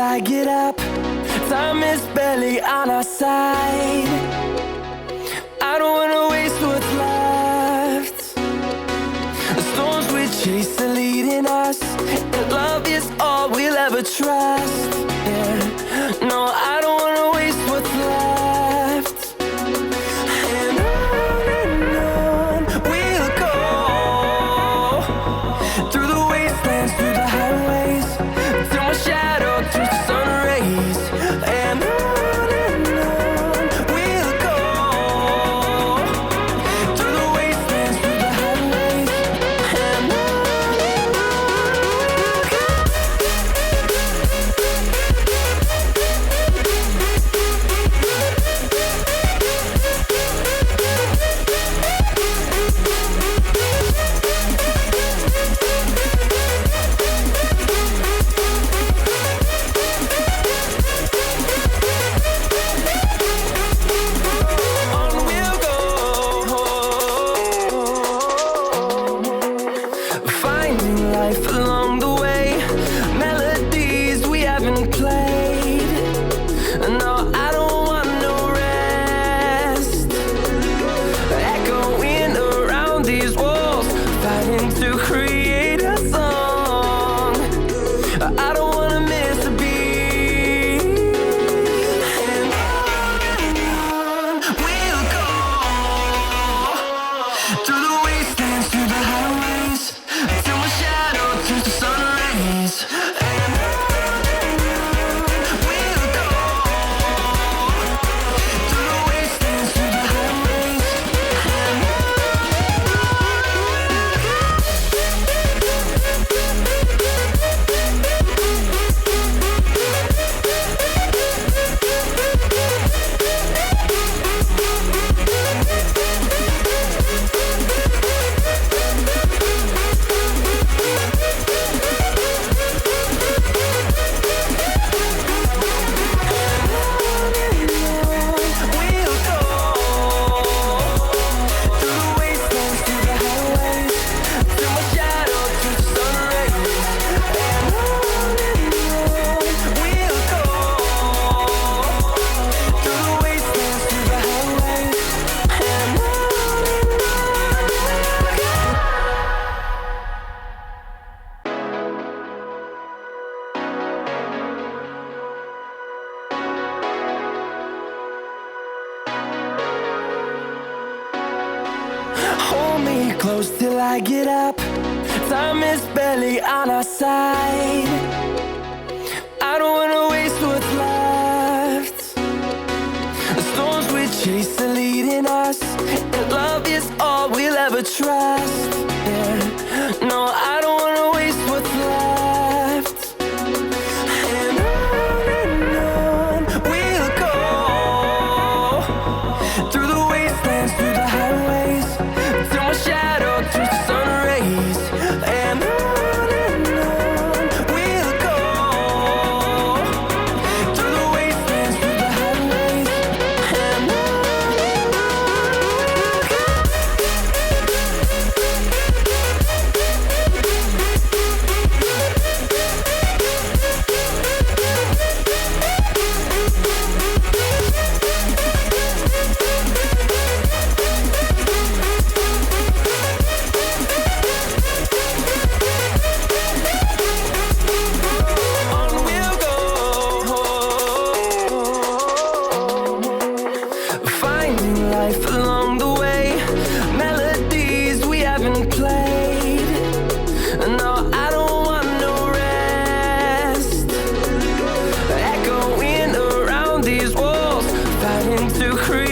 I get up. Time is barely on our side. I don't wanna waste what's left. The storms we chase are leading us, and love is all we'll ever trust. Yeah. No, I don't wanna waste what's left. And on we'll go, through the wastelands, through the highways, till my shadow turns to sun rays. And on we'll go, through the wastelands, through the highways, and along the way, melodies we haven't played. No, I don't want no rest. Echoing around these walls, fighting to create a song. I don't wanna miss a beat. And on we'll go, through the wastelands, through the highways, till my shadow turns to sun rays. And we'll go, through the wastelands, through the highways, and hold me close till I get up. Time is barely on our side. I don't wanna waste what's left. The storms we chase are leading us, and love is all we'll ever trust. Yeah. No, I don't wanna waste what's left. And on we'll go, through the wastelands, through the highways, till my shadow turns to sun rays. And on we'll go, through the wastelands, through the highways, and along the way, melodies we haven't played. No, I don't want no rest. Echoing around these walls, fighting to create